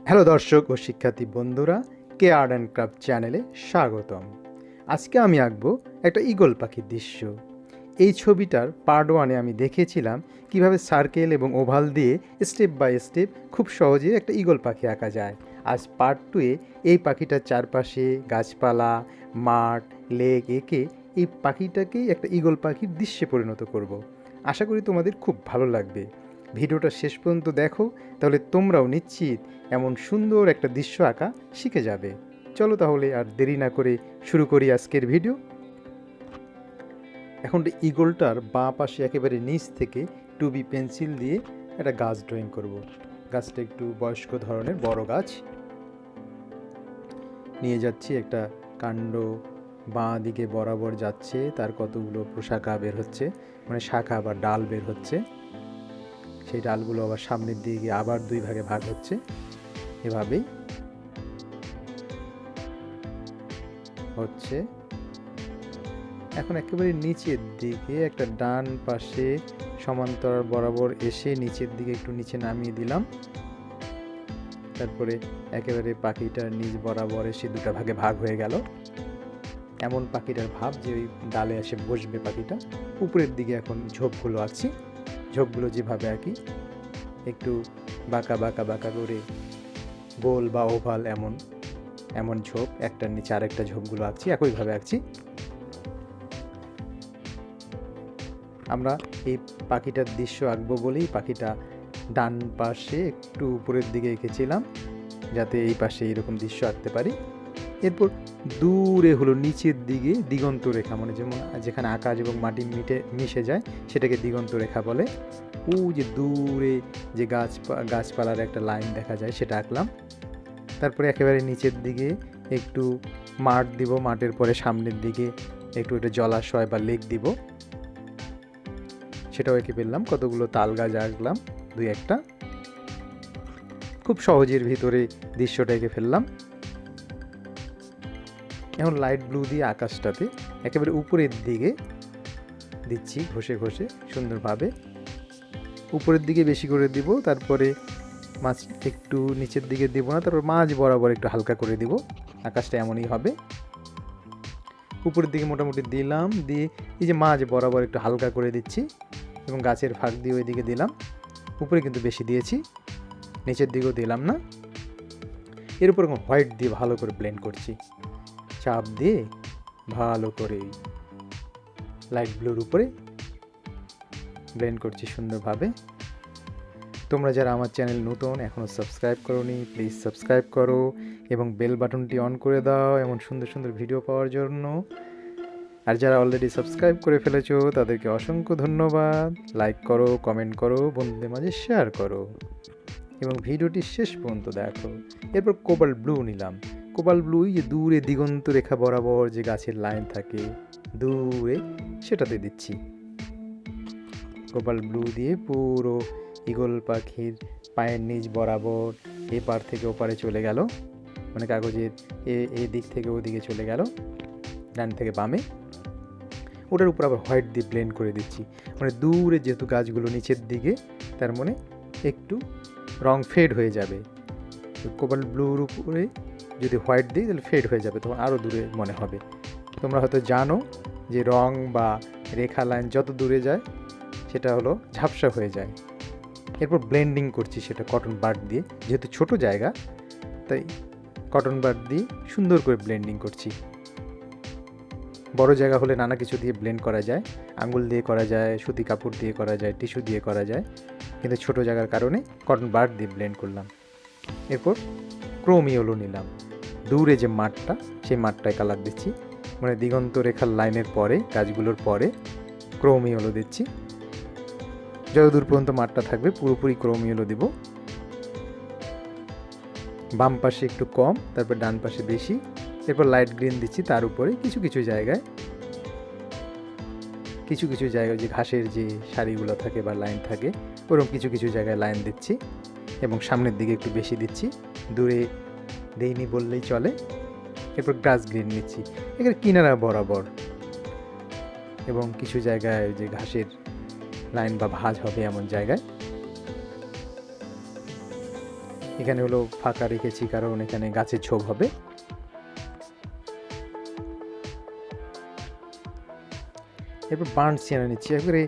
Hello দর্শক ও শিক্ষার্থী বন্ধুরা, কে আর্ট অ্যান্ড ক্রাফট চ্যানেলে স্বাগতম। আজকে আমি আঁকবো একটা ঈগল পাখির দৃশ্য। এই ছবিটার পার্ট 1-এ আমি দেখিয়েছিলাম কিভাবে সার্কেল এবং ওভাল দিয়ে স্টেপ বাই স্টেপ খুব সহজে একটা ঈগল পাখি আঁকা যায়। আজ পার্ট 2-এ এই পাখিটার চারপাশে গাছপালা, মাঠ, লেক এঁকে এই পাখিটাকেই একটা ঈগল পাখির দৃশ্যে পরিণত করব। আশা করি তোমাদের খুব ভালো লাগবে। ভিডিওটা শেষ পর্যন্ত দেখো, তাহলে তোমরাও নিশ্চিত এমন সুন্দর একটা দৃশ্য আঁকা শিখে যাবে। চলো তাহলে আর দেরি না করে শুরু করি আজকের ভিডিও। এখন ঈগলটার বাঁ পাশে একেবারে নিচ থেকে 2B পেন্সিল দিয়ে একটা গাছ ড্রয়িং করব। গাছটা একটু বয়স্ক ধরনের বড় গাছ। নিয়ে যাচ্ছি একটা কাণ্ড বাঁ দিকে বরাবর যাচ্ছে, তার কতগুলো প্রশাখা বের হচ্ছে, মানে শাখা বা ডাল বের হচ্ছে। সেই ডালগুলো আবার সামনের দিকে আবার 2 ভাগে ভাগ হচ্ছে। এভাবেই হচ্ছে। এখন একেবারে নিচের দিকে একটা ডান পাশে সমান্তরাল বরাবর এসে নিচের দিকে একটু নিচে নামিয়ে দিলাম। তারপরে একেবারে পাখিটার নিচ বরাবর এসে 2টা ভাগে ভাগ হয়ে গেল। এমন পাখিটার ভাব যে ওই ডালে এসে বসবে পাখিটা। উপরের দিকে এখন ঝোপগুলো আঁকছি। ঝোপগুলো যেভাবে আঁকি একটু বাঁকা বাঁকা বাঁকা করে গোল বা ওভাল এমন ঝোপ, একটার নিচে আরেকটা ঝোপগুলো আঁকছি, একইভাবে আঁকছি। আমরা এই পাখিটার দৃশ্য আঁকবো বলেই পাখিটা ডান পাশে একটু উপরের দিকে এঁকেছিলাম, যাতে এই পাশে এরকম দৃশ্য আঁকতে পারি। এরপর দূরে হলো নিচের দিকে দিগন্ত রেখা, মানে যেমন যেখানে আকাশ এবং মাটি মিশে যায় সেটাকে দিগন্ত রেখা বলে। ও যে দূরে যে গাছপালার একটা লাইন দেখা যায় সেটা আঁকলাম। তারপরে একেবারে নিচের দিকে একটু মাঠ দিব, মাঠের পরে সামনের দিকে একটু একটা জলাশয় বা লেক দিব, সেটাও এঁকে ফেললাম। কতগুলো তাল গাছ আঁকলাম, 2-1টা। খুব সহজের ভিতরে দৃশ্যটা এঁকে ফেললাম। এখন লাইট ব্লু দিয়ে আকাশটাতে একেবারে উপরের দিকে দিচ্ছি, ঘষে ঘষে সুন্দরভাবে উপরের দিকে বেশি করে দিব। তারপরে মাছ একটু নিচের দিকে দিব না, তারপর মাঝ বরাবর একটু হালকা করে দিব। আকাশটা এমনই হবে। উপরের দিকে মোটামুটি দিলাম, দিয়ে এই যে মাঝ বরাবর একটু হালকা করে দিচ্ছি এবং গাছের ফাঁক দিয়ে ওই দিকে দিলাম। উপরে কিন্তু বেশি দিয়েছি, নিচের দিকেও দিলাম না। এর উপর হোয়াইট দিয়ে ভালো করে ব্লেন্ড করছি, চাপ দিয়ে ভালো করে লাইট ব্লুর উপরে ব্লেন্ড করছি সুন্দরভাবে। তোমরা যারা আমার চ্যানেল নতুন, এখনও সাবস্ক্রাইব করোনি, প্লিজ সাবস্ক্রাইব করো এবং বেল বাটনটি অন করে দাও এমন সুন্দর সুন্দর ভিডিও পাওয়ার জন্য। আর যারা অলরেডি সাবস্ক্রাইব করে ফেলেছো তাদেরকে অসংখ্য ধন্যবাদ। লাইক করো, কমেন্ট করো, বন্ধুদের মাঝে শেয়ার করো এবং ভিডিওটি শেষ পর্যন্ত দেখো। এরপর কোবাল্ট ব্লু নিলাম। কোবাল্ট ব্লু যে দূরে দিগন্ত রেখা বরাবর যে গাছের লাইন থাকে দূরে, সেটাতে দিচ্ছি। কোবাল্ট ব্লু দিয়ে পুরো ঈগল পাখির পায়ের নিচ বরাবর এপার থেকে ওপারে চলে গেল, মানে কাগজের এই দিক থেকে ওদিকে চলে গেল, ডান থেকে বামে। ওটার উপর আবার হোয়াইট দিয়ে ব্লেন্ড করে দিচ্ছি, মানে দূরে যেহেতু গাছগুলো নিচের দিকে, তার মানে একটু রং ফেড হয়ে যাবে। কোবাল্ট ব্লুর উপরে যদি হোয়াইট দিই তাহলে ফেড হয়ে যাবে, তখন আরও দূরে মনে হবে। তোমরা হয়তো জানো যে রং বা রেখা লাইন যত দূরে যায় সেটা হলো ঝাপসা হয়ে যায়। এরপর ব্লেন্ডিং করছি সেটা কটন বাড দিয়ে, যেহেতু ছোট জায়গা তাই কটন বাড দিয়ে সুন্দর করে ব্লেন্ডিং করছি। বড় জায়গা হলে নানা কিছু দিয়ে ব্লেন্ড করা যায়, আঙুল দিয়ে করা যায়, সুতি কাপড় দিয়ে করা যায়, টিস্যু দিয়ে করা যায়, কিন্তু ছোট জায়গার কারণে কটন বাড দিয়ে ব্লেন্ড করলাম। এরপর ক্রোম ইয়েলো নিলাম। দূরে যে মাঠটা সেই মাঠটায় কালার দিচ্ছি, মানে দিগন্ত রেখার লাইনের পরে গাছগুলোর পরে ক্রোম ইয়েলো দিচ্ছি। যত দূর পর্যন্ত মাঠটা থাকবে পুরোপুরি ক্রোম ইয়েলো দিব। বাম পাশে একটু কম, তারপর ডান পাশে বেশি। এরপর লাইট গ্রিন দিচ্ছি তার উপরে কিছু কিছু জায়গায় যে ঘাসের যে সারিগুলো থাকে বা লাইন থাকে ওরকম কিছু কিছু জায়গায় লাইন দিচ্ছি এবং সামনের দিকে একটু বেশি দিচ্ছি, দূরে দেইনি বললেই চলে। এরপর গ্রাস গ্রিন নিচ্ছি এখানে কিনারা বরাবর এবং কিছু জায়গায় যে ঘাসের লাইন বা ভাঁজ হবে এমন জায়গায়। এখানে হলো ফাঁকা রেখেছি কারণ এখানে গাছের ঝোপ হবে। এরপর বার্ন সিয়ানা নিচ্ছি, একবারে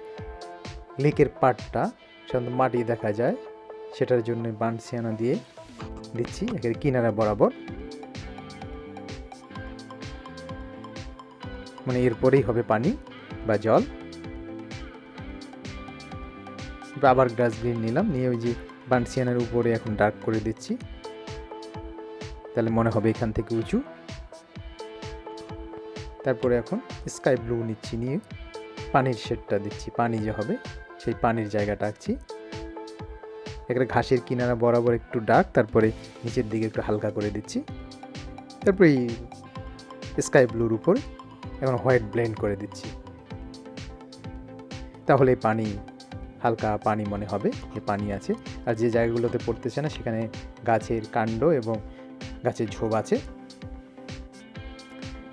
লেকের পাড়টা সাধারণত মাটি দেখা যায়, সেটার জন্য বার্ন সিয়ানা দিয়ে দিচ্ছি একেবারে কিনারা বরাবর। মানে এরপরেই হবে পানি বা জল। আবার গ্রাস গ্রিন নিলাম, নিয়ে ওই যে বার্ন সিয়ানার উপরে এখন ডার্ক করে দিচ্ছি, তাহলে মনে হবে এখান থেকে উঁচু। তারপরে এখন স্কাই ব্লু নিচ্ছি, নিয়ে পানির শেডটা দিচ্ছি, পানি যে হবে সেই পানির জায়গাটা আঁকছি। এখানে ঘাসের কিনারা বরাবর একটু ডার্ক, তারপরে নিচের দিকে একটু হালকা করে দিচ্ছি। তারপরে এই স্কাই ব্লুর উপর এখন হোয়াইট ব্লেন্ড করে দিচ্ছি, তাহলে পানি হালকা পানি মনে হবে যে পানি আছে। আর যে জায়গাগুলোতে পড়তেছে না সেখানে গাছের কাণ্ড এবং গাছের ঝোপ আছে।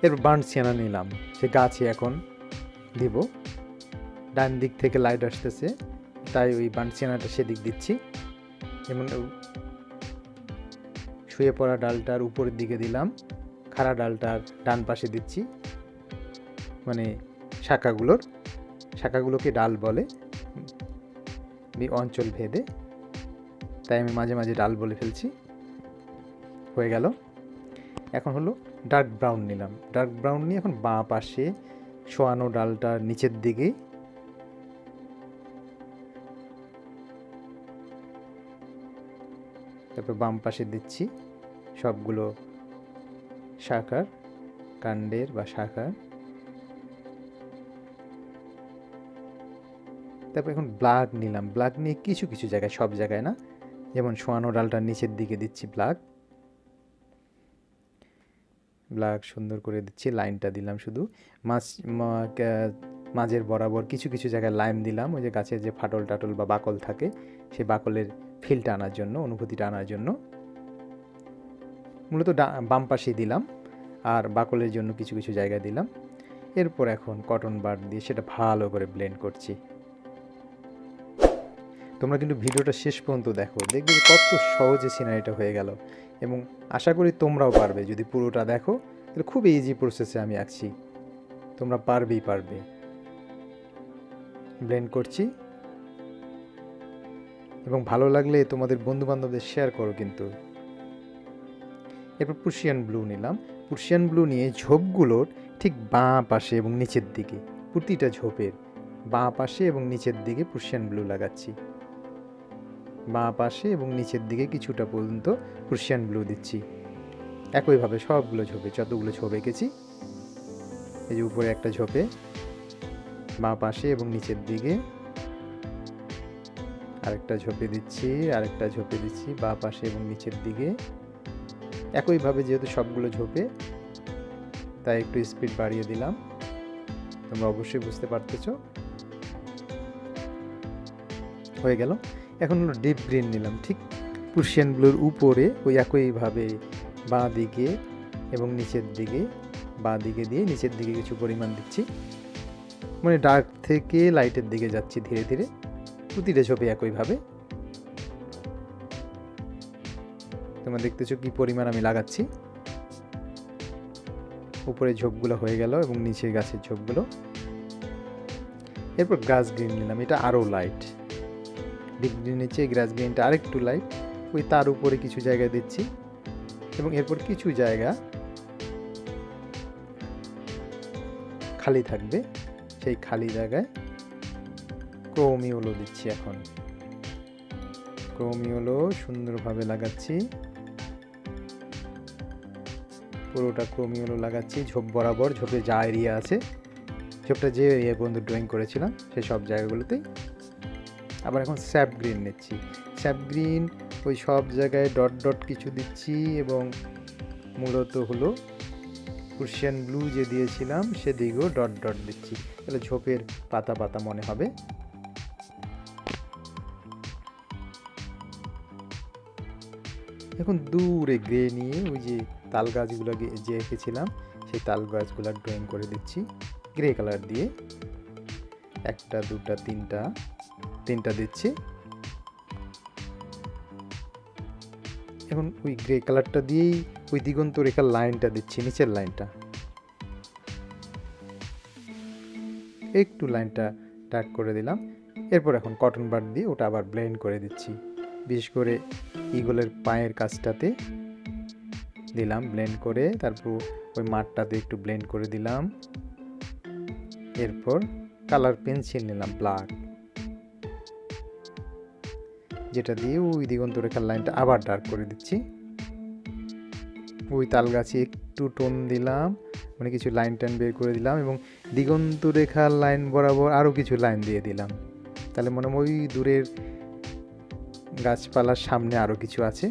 এরপর বার্ন সিয়ানা নিলাম, সে গাছে এখন দিব। ডান দিক থেকে লাইট আসতেছে, তাই ওই বার্ন সিয়ানাটা সেদিক দিচ্ছি। যেমন শুয়ে পড়া ডালটার উপরের দিকে দিলাম, খাড়া ডালটার ডান পাশে দিচ্ছি, মানে শাখাগুলোকে ডাল বলে অঞ্চল ভেদে, তাই আমি মাঝে মাঝে ডাল বলে ফেলছি। হয়ে গেল। এখন হলো ডার্ক ব্রাউন নিলাম, ডার্ক ব্রাউন নিয়ে এখন বাঁ পাশে শোয়ানো ডালটার নিচের দিকে তারপর বাম পাশে দিচ্ছি সবগুলো শাখার কাণ্ডের বা শাখার। তারপর এখন ব্ল্যাক নিলাম, ব্ল্যাক নিয়ে কিছু কিছু জায়গায়, সব জায়গায় না, যেমন শোয়ানো ডালটার নিচের দিকে দিচ্ছি ব্ল্যাক সুন্দর করে দিচ্ছি। লাইনটা দিলাম শুধু, মাঝের বরাবর কিছু কিছু জায়গায় লাইন দিলাম, ওই যে গাছের যে ফাটল টাটল বা বাকল থাকে সেই বাকলের ফিলটা আনার জন্য, অনুভূতিটা আনার জন্য। মূলত বাম পাশেই দিলাম, আর বাকলের জন্য কিছু কিছু জায়গায় দিলাম। এরপর এখন কটন বার দিয়ে সেটা ভালো করে ব্লেন্ড করছি। তোমরা কিন্তু ভিডিওটা শেষ পর্যন্ত দেখো, দেখবে যে কত সহজে সিনারিটা হয়ে গেল। এবং আশা করি তোমরাও পারবে, যদি পুরোটা দেখো তাহলে খুব ইজি প্রসেসে আমি আঁকছি, তোমরা পারবে। ব্লেন্ড করছি, এবং ভালো লাগলে তোমাদের বন্ধু বান্ধবদের শেয়ার করো কিন্তু। এরপর প্রুশিয়ান ব্লু নিলাম, প্রুশিয়ান ব্লু নিয়ে ঝোপগুলোর ঠিক বাঁ পাশে এবং নিচের দিকে, প্রতিটা ঝোপের বাঁ পাশে এবং নিচের দিকে প্রুশিয়ান ব্লু লাগাচ্ছি। বাঁ পাশে এবং নিচের দিকে কিছুটা পর্যন্ত প্রুশিয়ান ব্লু দিচ্ছি। একইভাবে সবগুলো ঝোপে, যতগুলো ঝোপ এঁকেছি, এই যে উপরে একটা ঝোপে বাঁ পাশে এবং নিচের দিকে, আরেকটা ঝোপে দিচ্ছি, আরেকটা ঝোপে দিচ্ছি বাঁ পাশে এবং নিচের দিকে। একইভাবে যেহেতু সবগুলো ঝোপে, তাই একটু স্পিড বাড়িয়ে দিলাম, তোমরা অবশ্যই বুঝতে পারতেছ। হয়ে গেল। এখন হলো ডিপ গ্রিন নিলাম, ঠিক প্রুশিয়ান ব্লুর উপরে ওই একইভাবে বাঁ দিকে এবং নিচের দিকে, বাঁ দিকে দিয়ে নিচের দিকে কিছু পরিমাণ দিচ্ছি, মানে ডার্ক থেকে লাইটের দিকে যাচ্ছি ধীরে ধীরে, প্রতিটা ঝোপে একইভাবে। তোমরা দেখতেছো কি পরিমাণ আমি লাগাচ্ছি। উপরে ঝোপগুলো হয়ে গেল এবং নিচে গাছের ঝোপগুলো। এরপর গ্রাস গ্রিন নিলাম, এটা আরও লাইট, ডিপ গ্রিন নিচে গ্রাস গ্রিনটা আরেকটু লাইট, ওই তার উপরে কিছু জায়গা দিচ্ছি। এবং এরপর কিছু জায়গা খালি থাকবে, সেই খালি জায়গায় ক্রোমিওলো দিচ্ছি। এখন ক্রোমিওলো সুন্দরভাবে লাগাচ্ছি, পুরোটা ক্রোমিওলো লাগাচ্ছি ঝোপ বরাবর, ঝোপে যা এরিয়া আছে, ঝোপটা যে এরিয়া পর্যন্ত ড্রয়িং করেছিলাম সেই সব জায়গাগুলোতেই। আবার এখন স্যাপ গ্রিন নিচ্ছি, স্যাপ গ্রিন ওই সব জায়গায় ডট ডট কিছু দিচ্ছি, এবং মূলত হলো প্রুশিয়ান ব্লু যে দিয়েছিলাম সেদিকেও ডট ডট দিচ্ছি, তাহলে ঝোপের পাতা পাতা মনে হবে। এখন দূরে গ্রে নিয়ে ওই যে তাল গাছগুলো যে এঁকেছিলাম সেই তাল গাছগুলো ড্রয়িং করে দিচ্ছি গ্রে কালার দিয়ে, একটা দুটা তিনটা দিচ্ছি। এখন ওই গ্রে কালারটা দিয়েই ওই দিগন্ত রেখার লাইনটা দিচ্ছি, নিচের লাইনটা একটু লাইনটা ডার্ক করে দিলাম। এরপর এখন কটন বাড দিয়ে ওটা আবার ব্লেন্ড করে দিচ্ছি, বিশেষ করে ঈগলের পায়ের কাছটাতে দিলাম ব্লেন্ড করে, তারপর ওই মাঠটাতে একটু ব্লেন্ড করে দিলাম। এরপর কালার পেন্সিল নিলাম ব্ল্যাক, যেটা দিয়ে ওই দিগন্ত রেখার লাইনটা আবার ডার্ক করে দিচ্ছি। ওই তাল গাছে একটু টোন দিলাম, মানে কিছু লাইন টাইন বের করে দিলাম এবং দিগন্ত রেখার লাইন বরাবর আরও কিছু লাইন দিয়ে দিলাম, তাহলে মনে হয় ওই দূরের গাছপালার সামনে আরও কিছু আছে।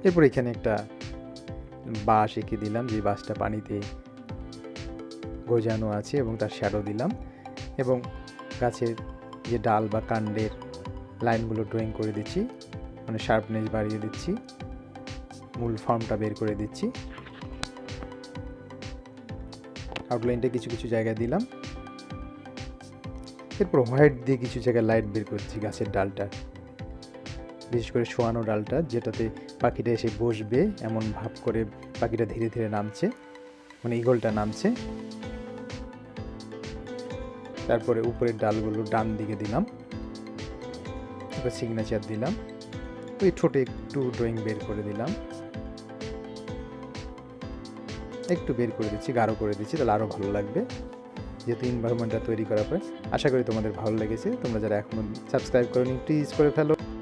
এরপর এখানে একটা বাঁশ এঁকে দিলাম, যে বাঁশটা পানিতে গোজানো আছে এবং তার শ্যাডো দিলাম, এবং গাছের যে ডাল বা কাণ্ডের লাইনগুলো ড্রয়িং করে দিচ্ছি, মানে শার্পনেস বাড়িয়ে দিচ্ছি, মূল ফর্মটা বের করে দিচ্ছি। আউটলাইনটা কিছু কিছু জায়গায় দিলাম। এরপর হোয়াইট দিয়ে কিছু জায়গায় লাইট বের করছি গাছের ডালটা, বিশেষ করে শোয়ানো ডালটা, যেটাতে পাখিটা এসে বসবে এমন ভাব করে পাখিটা ধীরে ধীরে নামছে, মানে ঈগলটা নামছে। তারপরে উপরের ডালগুলো ডান দিকে দিলাম, এবার সিগনেচার দিলাম, ওই ঠোঁটে একটু ড্রয়িং বের করে দিলাম, একটু বের করে দিচ্ছি, গাঢ় করে দিচ্ছি, তাহলে আরও ভালো লাগবে যেহেতু এনভায়রনমেন্টটা তৈরি করার পরে। আশা করি তোমাদের ভালো লেগেছে। তোমরা যারা এখনও সাবস্ক্রাইব করোনি প্লিজ করে ফেলো।